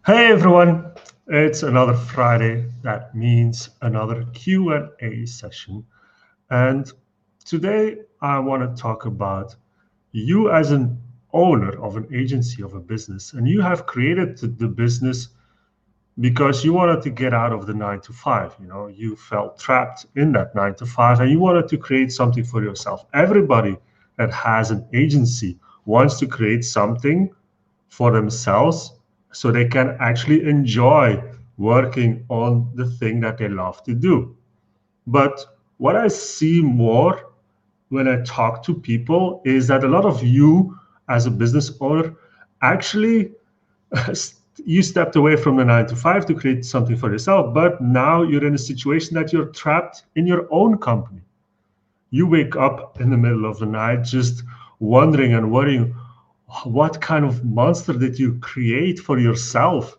Hey everyone, it's another Friday. That means another Q&A session. And today I want to talk about you as an owner of an agency of a business, and you have created the business because you wanted to get out of the 9 to 5. You felt trapped in that 9 to 5 and you wanted to create something for yourself. Everybody that has an agency wants to create something for themselves so they can actually enjoy working on the thing that they love to do. But what I see more when I talk to people is that a lot of you as a business owner actually you stepped away from the 9 to 5 to create something for yourself, but now you're in a situation that you're trapped in your own company. You wake up in the middle of the night just wondering and worrying, what kind of monster did you create for yourself?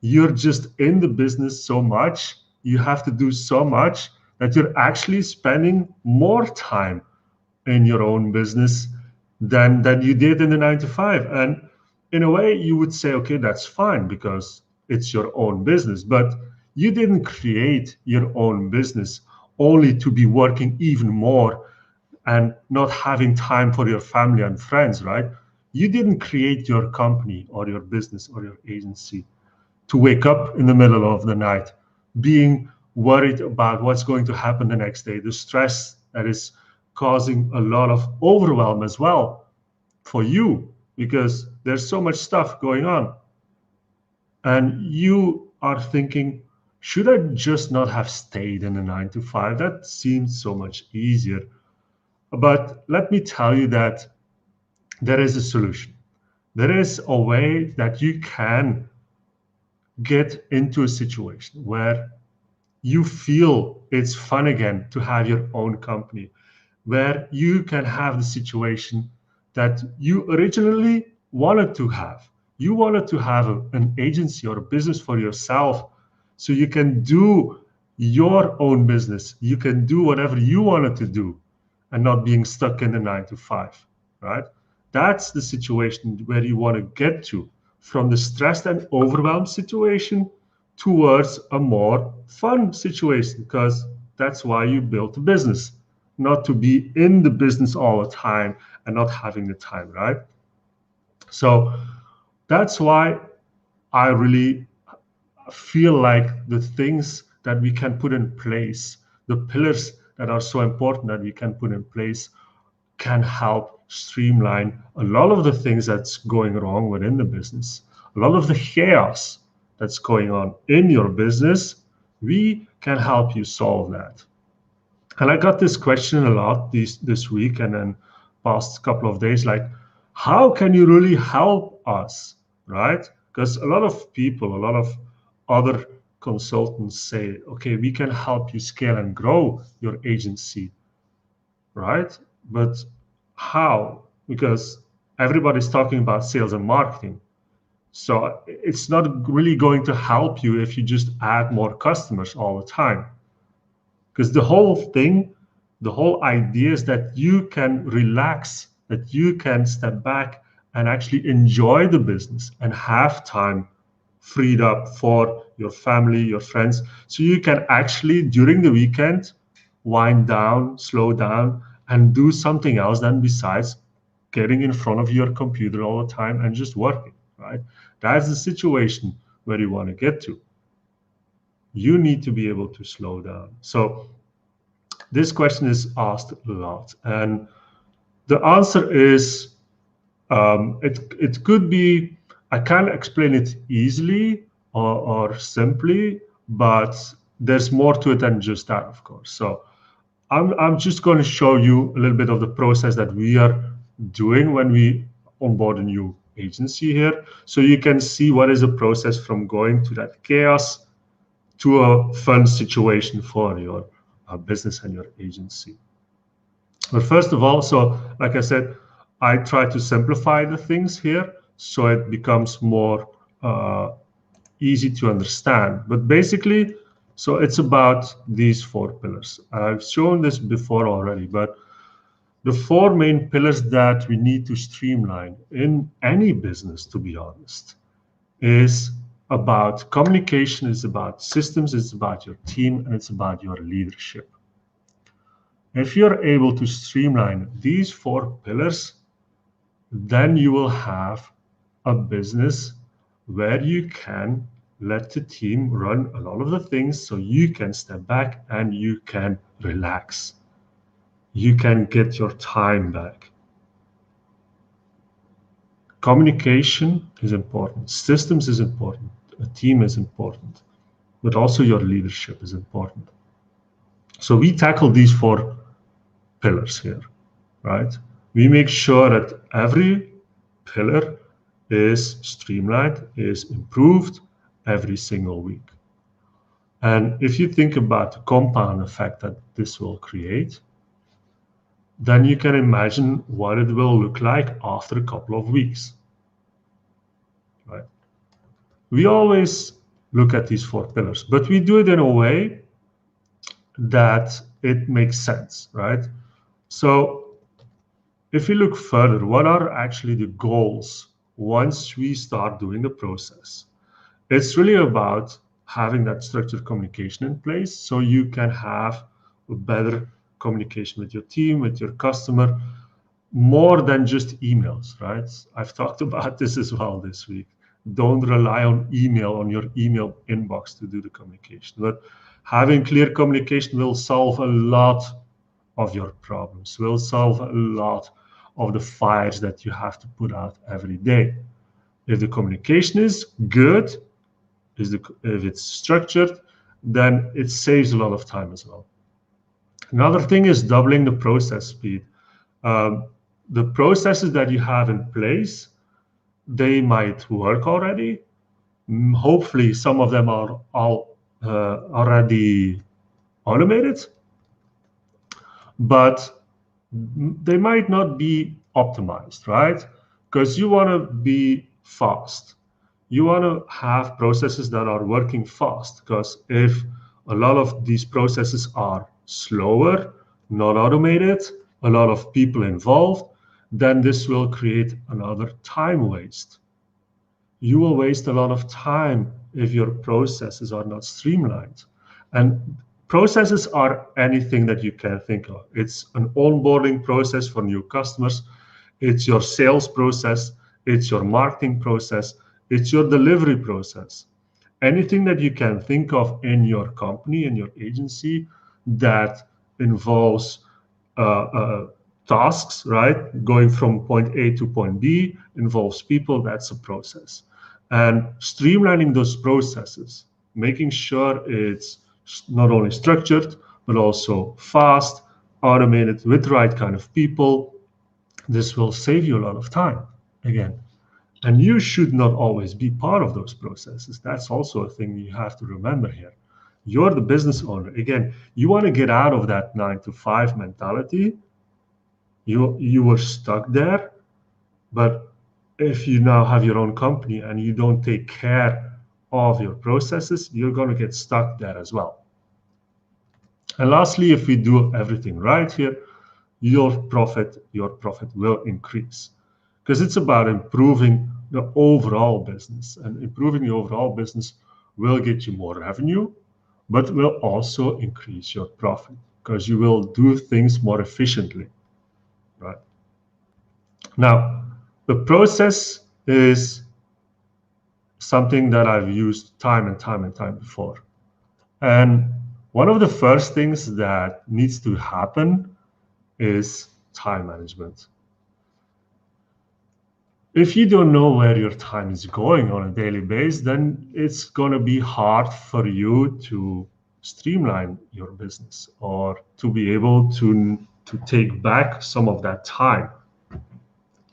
You're just in the business so much, you have to do so much that you're actually spending more time in your own business than you did in the 9 to 5. And in a way, you would say, okay, that's fine because it's your own business. But you didn't create your own business only to be working even more and not having time for your family and friends, right? You didn't create your company or your business or your agency to wake up in the middle of the night being worried about what's going to happen the next day, the stress that is causing a lot of overwhelm as well for you because there's so much stuff going on. And you are thinking, should I just not have stayed in the 9 to 5? That seems so much easier. But let me tell you that there is a solution. There is a way that you can get into a situation where you feel it's fun again to have your own company, where you can have the situation that you originally wanted to have. You wanted to have an agency or a business for yourself so you can do your own business. You can do whatever you wanted to do and not being stuck in the 9 to 5, right? That's the situation where you want to get to, from the stressed and overwhelmed situation towards a more fun situation, because that's why you built a business, not to be in the business all the time and not having the time, right? So that's why I really feel like the things that we can put in place, the pillars that are so important that we can put in place, can help streamline a lot of the things that's going wrong within the business, a lot of the chaos that's going on in your business. We can help you solve that. And I got this question a lot this week and then past couple of days, like, how can you really help us, right? Because a lot of people, a lot of other consultants say, okay, we can help you scale and grow your agency, right? But how? Because everybody's talking about sales and marketing. So it's not really going to help you if you just add more customers all the time. Because the whole thing, the whole idea is that you can relax, that you can step back and actually enjoy the business and have time freed up for your family, your friends. So you can actually, during the weekend, wind down, slow down, and do something else than besides getting in front of your computer all the time and just working, right? That's the situation where you want to get to. You need to be able to slow down. So this question is asked a lot, and the answer is it could be, I can't explain it easily or simply, but there's more to it than just that, of course. So I'm just going to show you a little bit of the process that we are doing when we onboard a new agency here. So you can see what is the process from going to that chaos to a fun situation for your business and your agency. But first of all, so like I said, I try to simplify the things here so it becomes more easy to understand. But basically, so it's about these four pillars. I've shown this before already, but the four main pillars that we need to streamline in any business, to be honest, is about communication, it's about systems, it's about your team, and it's about your leadership. If you're able to streamline these 4 pillars, then you will have a business where you can let the team run a lot of the things so you can step back and you can relax. You can get your time back. Communication is important, systems is important, a team is important, but also your leadership is important. So we tackle these 4 pillars here, right? We make sure that every pillar is streamlined, is improved every single week. And if you think about the compound effect that this will create, then you can imagine what it will look like after a couple of weeks, right? We always look at these 4 pillars, but we do it in a way that it makes sense, right? So if we look further, what are actually the goals once we start doing the process? It's really about having that structured communication in place so you can have a better communication with your team, with your customer, more than just emails, right? I've talked about this as well this week. Don't rely on email, on your email inbox to do the communication. But having clear communication will solve a lot of your problems, will solve a lot of the fires that you have to put out every day. If the communication is good, if it's structured, then it saves a lot of time as well. Another thing is doubling the process speed. The processes that you have in place, they might work already. Hopefully, some of them are all already automated, but they might not be optimized, right? Because you want to be fast. You want to have processes that are working fast, because if a lot of these processes are slower, not automated, a lot of people involved, then this will create another time waste. You will waste a lot of time if your processes are not streamlined. And processes are anything that you can think of. It's an onboarding process for new customers. It's your sales process. It's your marketing process. It's your delivery process. Anything that you can think of in your company, in your agency, that involves tasks, right? Going from point A to point B involves people, that's a process. And streamlining those processes, making sure it's not only structured, but also fast, automated with the right kind of people, this will save you a lot of time again. And you should not always be part of those processes. That's also a thing you have to remember here. You're the business owner. Again, you want to get out of that 9 to 5 mentality. You were stuck there, but if you now have your own company and you don't take care of your processes, you're going to get stuck there as well. And lastly, if we do everything right here, your profit will increase, because it's about improving the overall business, and improving the overall business will get you more revenue, but will also increase your profit because you will do things more efficiently, right? Now, the process is something that I've used time and time and time before. And one of the first things that needs to happen is time management. If you don't know where your time is going on a daily basis, then it's going to be hard for you to streamline your business or to be able to take back some of that time.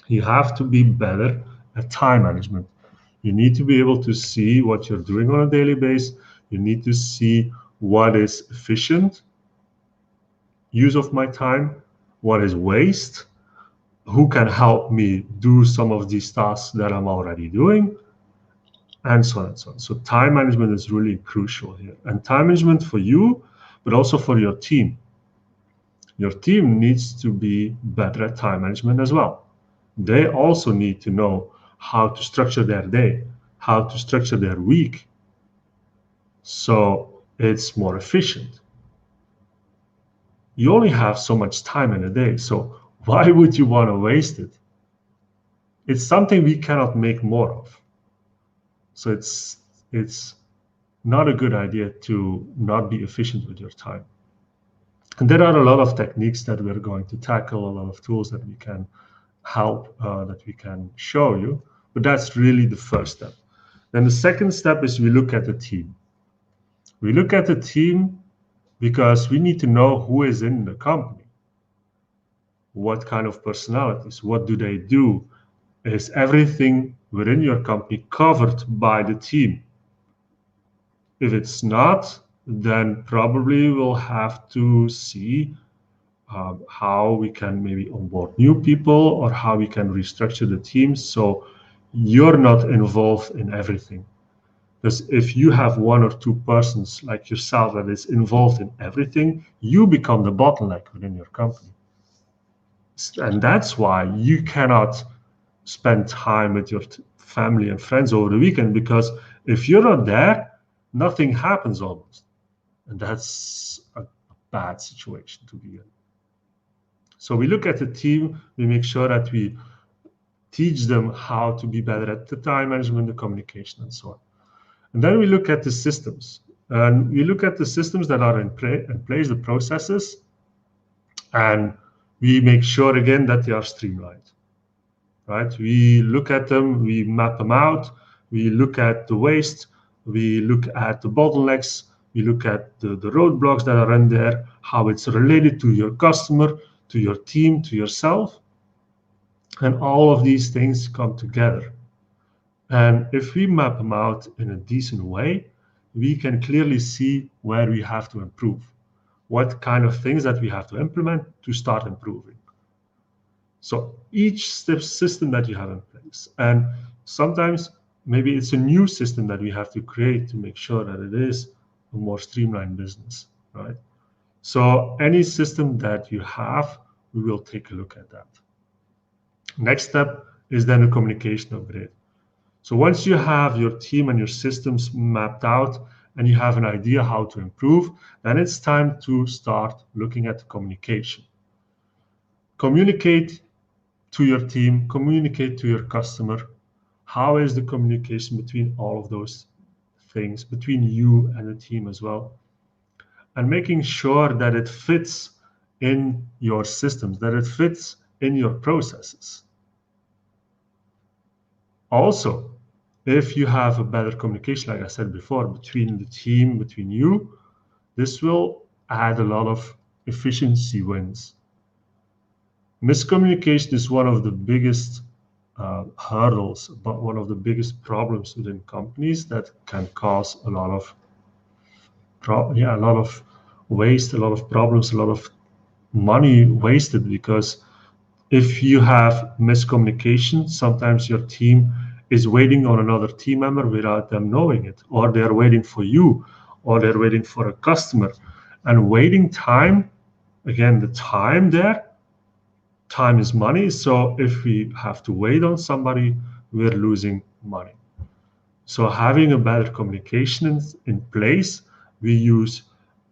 You have to be better at time management. You need to be able to see what you're doing on a daily basis. You need to see what is efficient use of my time, what is waste, who can help me do some of these tasks that I'm already doing, and so on and so on. So time management is really crucial here. And time management for you, but also for your team. Your team needs to be better at time management as well. They also need to know how to structure their day, how to structure their week so it's more efficient. You only have so much time in a day, so why would you want to waste it? It's something we cannot make more of. So it's not a good idea to not be efficient with your time. And there are a lot of techniques that we're going to tackle, a lot of tools that we can help, that we can show you, but that's really the first step. Then the second step is we look at the team. We look at the team because we need to know who is in the company. What kind of personalities? What do they do? Is everything within your company covered by the team? If it's not, then probably we'll have to see how we can maybe onboard new people or how we can restructure the team so you're not involved in everything. Because if you have one or two persons like yourself that is involved in everything, you become the bottleneck within your company. And that's why you cannot spend time with your family and friends over the weekend, because if you're not there, nothing happens almost. And that's a bad situation to be in. So we look at the team, we make sure that we teach them how to be better at the time management, the communication, and so on. And then we look at the systems. And we look at the systems that are in place, the processes, and we make sure again that they are streamlined. Right? We look at them, we map them out, we look at the waste, we look at the bottlenecks, we look at the roadblocks that are in there, how it's related to your customer, to your team, to yourself. And all of these things come together. And if we map them out in a decent way, we can clearly see where we have to improve, what kind of things that we have to implement to start improving. So each step system that you have in place, and sometimes maybe it's a new system that we have to create to make sure that it is a more streamlined business, right? So any system that you have, we will take a look at that. Next step is then a communication upgrade. So once you have your team and your systems mapped out and you have an idea how to improve, then it's time to start looking at the communication. Communicate to your team, communicate to your customer. How is the communication between all of those things, between you and the team as well? And making sure that it fits in your systems, that it fits in your processes. Also, if you have a better communication, like I said before, between the team, between you, this will add a lot of efficiency wins. Miscommunication is one of the biggest hurdles, but one of the biggest problems within companies that can cause a lot of waste, a lot of problems, a lot of money wasted. Because if you have miscommunication, sometimes your team is waiting on another team member without them knowing it, or they're waiting for you, or they're waiting for a customer. And waiting time, again, the time there, time is money. So if we have to wait on somebody, we're losing money. So having a better communication in place, we use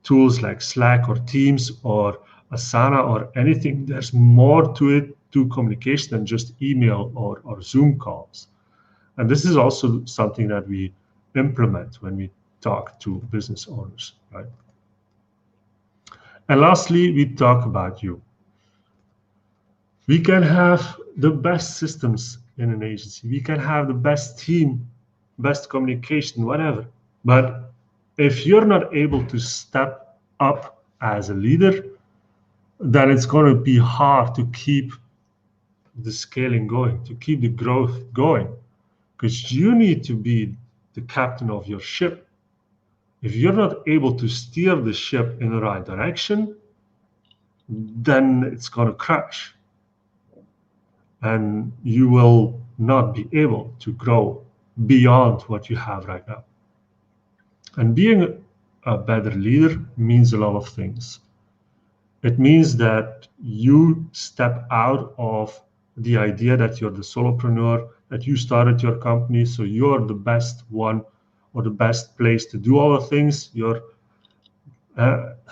tools like Slack or Teams or Asana or anything. There's more to it, to communication, than just email or Zoom calls. And this is also something that we implement when we talk to business owners, right? And lastly, we talk about you. We can have the best systems in an agency. We can have the best team, best communication, whatever. But if you're not able to step up as a leader, then it's going to be hard to keep the scaling going, to keep the growth going, because you need to be the captain of your ship. If you're not able to steer the ship in the right direction, then it's going to crash. And you will not be able to grow beyond what you have right now. And being a better leader means a lot of things. It means that you step out of the idea that you're the solopreneur, that you started your company, so you're the best one or the best place to do all the things. You're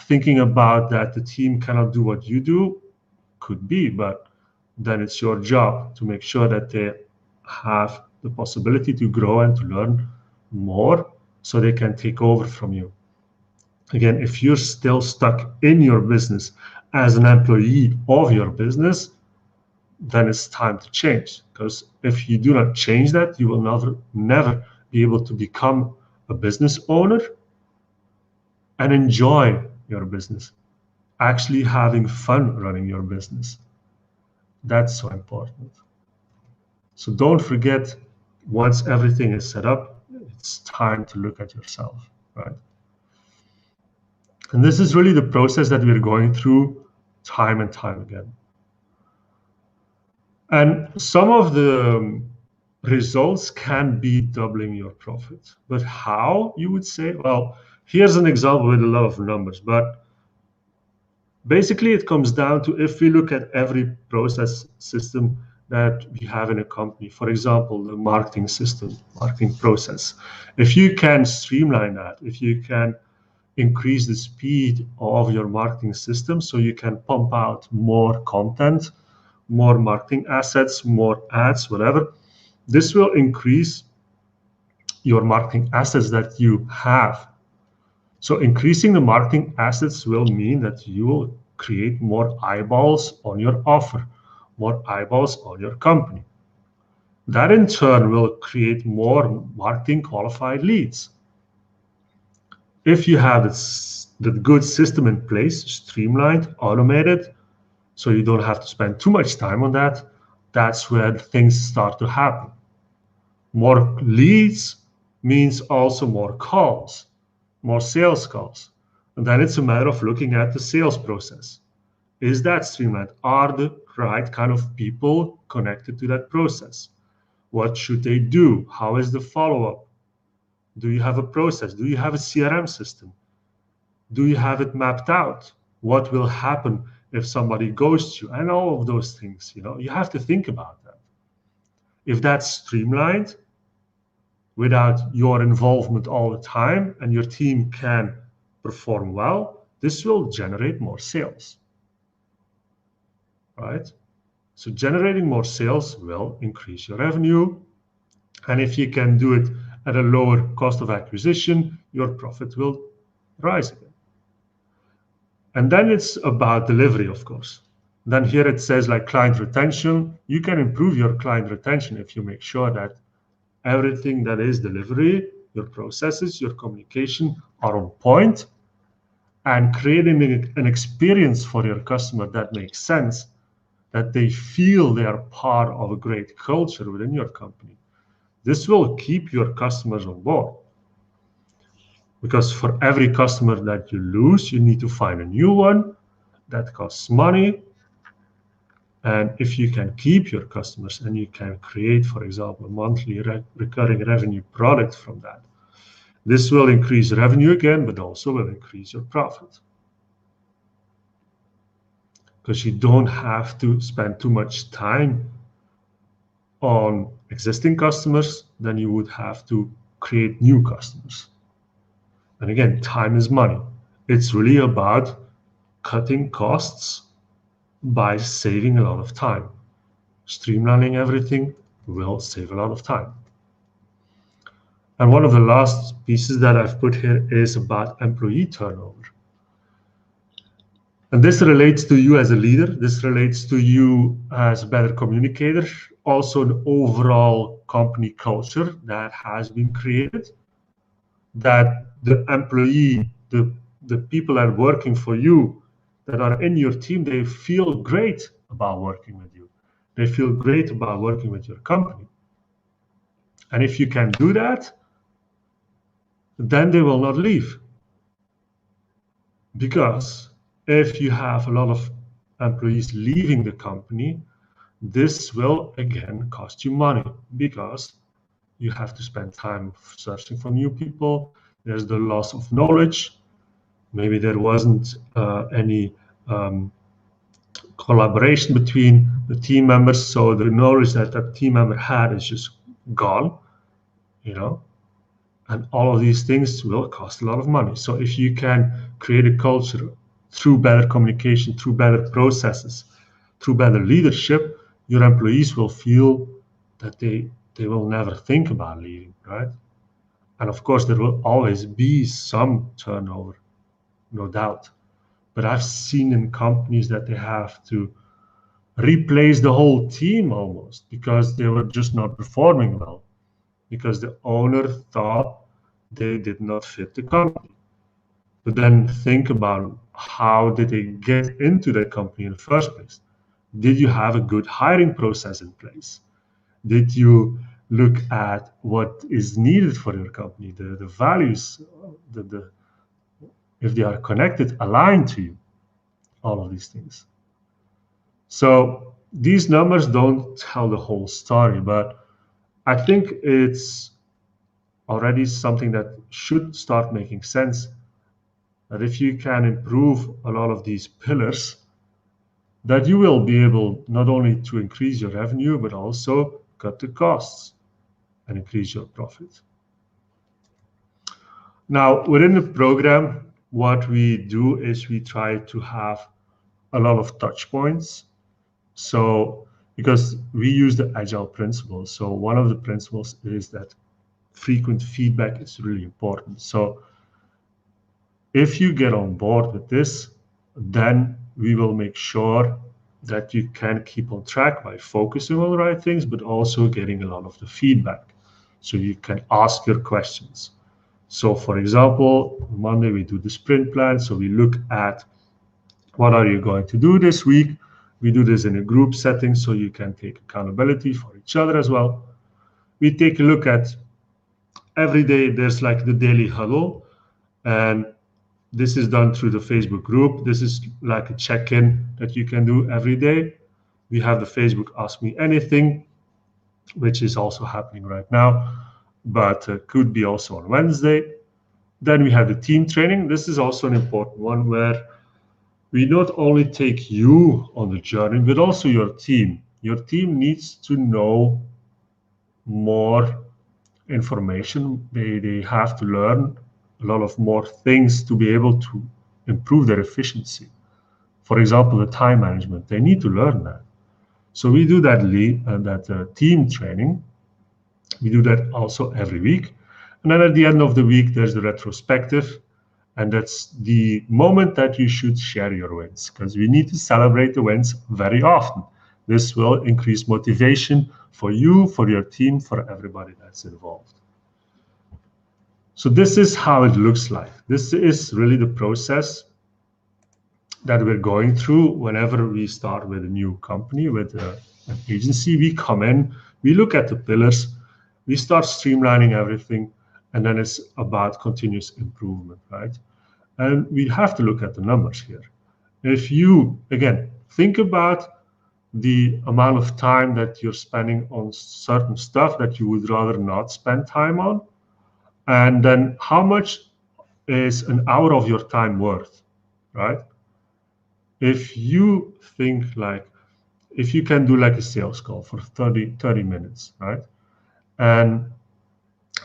thinking about that the team cannot do what you do, could be, but then it's your job to make sure that they have the possibility to grow and to learn more so they can take over from you. Again, if you're still stuck in your business as an employee of your business, then it's time to change. Because if you do not change that, you will never be able to become a business owner and enjoy your business, actually having fun running your business. That's so important. So don't forget, once everything is set up, it's time to look at yourself, right? And this is really the process that we're going through time and time again. And some of the results can be doubling your profit. But how, you would say? Well, here's an example with a lot of numbers, but basically it comes down to, if we look at every process system that we have in a company, for example, the marketing system, marketing process, if you can streamline that, if you can increase the speed of your marketing system so you can pump out more content, more marketing assets, more ads, whatever, this will increase your marketing assets that you have. So increasing the marketing assets will mean that you will create more eyeballs on your offer, more eyeballs on your company. That in turn will create more marketing qualified leads. If you have the good system in place, streamlined, automated, so you don't have to spend too much time on that, that's where things start to happen. More leads means also more calls, more sales calls. And then it's a matter of looking at the sales process. Is that streamlined? Are the right kind of people connected to that process? What should they do? How is the follow-up? Do you have a process? Do you have a CRM system? Do you have it mapped out? What will happen if somebody ghosts you? And all of those things, you have to think about that. If that's streamlined, without your involvement all the time, and your team can perform well, this will generate more sales, right? So generating more sales will increase your revenue. And if you can do it at a lower cost of acquisition, your profit will rise again. And then it's about delivery, of course. Then here it says like client retention. You can improve your client retention if you make sure that everything that is delivery, your processes, your communication are on point, and creating an experience for your customer that makes sense, that they feel they are part of a great culture within your company. This will keep your customers on board. Because for every customer that you lose, you need to find a new one. That costs money. And if you can keep your customers and you can create, for example, a monthly recurring revenue product from that, this will increase revenue again, but also will increase your profit. Because you don't have to spend too much time on existing customers, then you would have to create new customers. And again, time is money. It's really about cutting costs by saving a lot of time. Streamlining everything will save a lot of time. And one of the last pieces that I've put here is about employee turnover. And this relates to you as a leader. This relates to you as a better communicator. Also an overall company culture that has been created, that the employee, the people that are working for you, that are in your team, they feel great about working with you. They feel great about working with your company. And if you can do that, then they will not leave. Because if you have a lot of employees leaving the company, this will again cost you money, because you have to spend time searching for new people. There's the loss of knowledge. Maybe there wasn't any collaboration between the team members, so the knowledge that that team member had is just gone, you know, and all of these things will cost a lot of money. So if you can create a culture through better communication, through better processes, through better leadership, your employees will feel that they will never think about leaving, right? And of course, there will always be some turnover, no doubt. But I've seen in companies that they have to replace the whole team almost because they were just not performing well, because the owner thought they did not fit the company. But then think about, how did they get into that company in the first place? Did you have a good hiring process in place? Did you look at what is needed for your company, the values, the if they are connected, aligned to you, all of these things. So these numbers don't tell the whole story, but I think it's already something that should start making sense, that if you can improve a lot of these pillars, that you will be able not only to increase your revenue, but also cut the costs and increase your profit. Now, within the program, what we do is we try to have a lot of touch points. So, because we use the agile principles, so one of the principles is that frequent feedback is really important. So, if you get on board with this, then we will make sure that you can keep on track by focusing on the right things, but also getting a lot of the feedback. So you can ask your questions. So for example, Monday we do the sprint plan. So we look at, what are you going to do this week? We do this in a group setting so you can take accountability for each other as well. We take a look at, every day there's like the daily huddle, and this is done through the Facebook group. This is like a check-in that you can do every day. We have the Facebook Ask Me Anything, which is also happening right now, but could be also on Wednesday. Then we have the team training. This is also an important one, where we not only take you on the journey, but also your team. Your team needs to know more information. They have to learn a lot of more things to be able to improve their efficiency. For example, the time management, they need to learn that. So we do that team training. We do that also every week. And then at the end of the week, there's the retrospective. And that's the moment that you should share your wins, because we need to celebrate the wins very often. This will increase motivation for you, for your team, for everybody that's involved. So this is how it looks like. This is really the process that we're going through whenever we start with a new company, with an agency. We come in, we look at the pillars, we start streamlining everything, and then it's about continuous improvement, right? And we have to look at the numbers here. If you, again, think about the amount of time that you're spending on certain stuff that you would rather not spend time on, and then how much is an hour of your time worth, right? If you think like, if you can do like a sales call for 30 minutes, right? And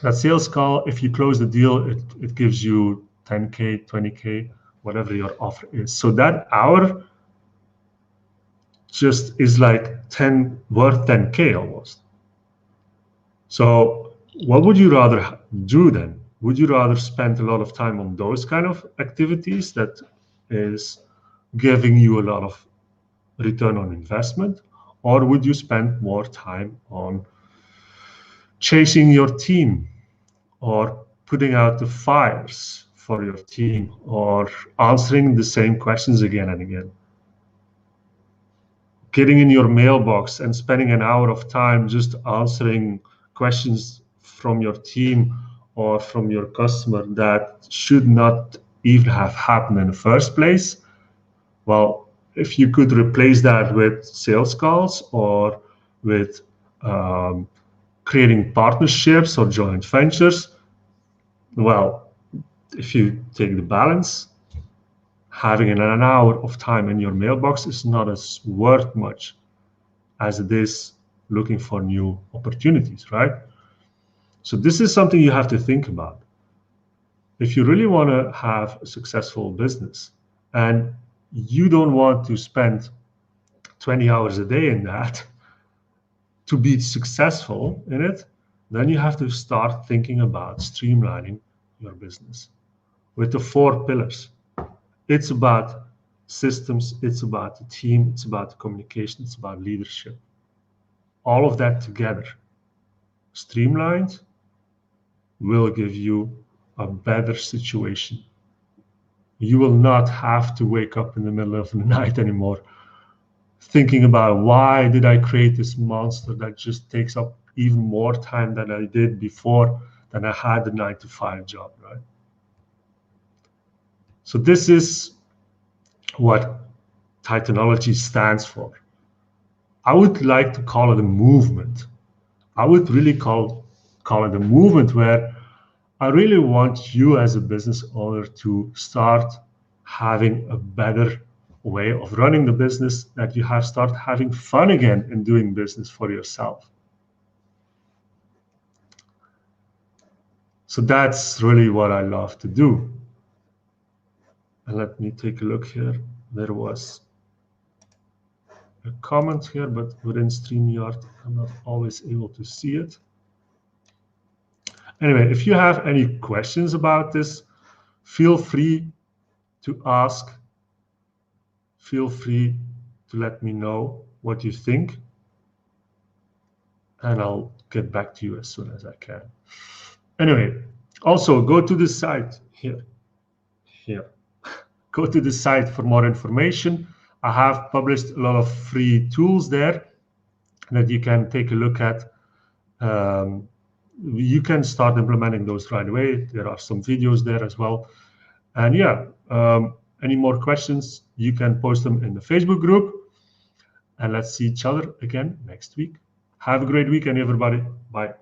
that sales call, if you close the deal, it gives you 10K, 20K, whatever your offer is. So that hour just is like worth 10K almost. So what would you rather do then? Would you rather spend a lot of time on those kind of activities that is giving you a lot of return on investment, or would you spend more time on chasing your team, or putting out the fires for your team, or answering the same questions again and again? Getting in your mailbox and spending an hour of time just answering questions from your team or from your customer that should not even have happened in the first place. Well, if you could replace that with sales calls, or with creating partnerships or joint ventures, well, if you take the balance, having an hour of time in your mailbox is not as worth much as it is looking for new opportunities, right? So this is something you have to think about. If you really want to have a successful business and you don't want to spend 20 hours a day in that to be successful in it, then you have to start thinking about streamlining your business with the 4 pillars. It's about systems, it's about the team, it's about communication, it's about leadership. All of that together, streamlined, will give you a better situation. You will not have to wake up in the middle of the night anymore thinking about why did I create this monster that just takes up even more time than I did before, than I had the 9-to-5 job, right? So this is what Titanology stands for. I would like to call it a movement. I would really call it a movement where I really want you as a business owner to start having a better way of running the business, that you have start having fun again in doing business for yourself. So that's really what I love to do. And let me take a look here. There was a comment here, but within StreamYard, I'm not always able to see it. Anyway, if you have any questions about this, feel free to ask. Feel free to let me know what you think, and I'll get back to you as soon as I can. Anyway, also go to the site here. Go to the site for more information. I have published a lot of free tools there that you can take a look at. You can start implementing those right away. There are some videos there as well. And yeah, any more questions, you can post them in the Facebook group. And let's see each other again next week. Have a great weekend, everybody. Bye.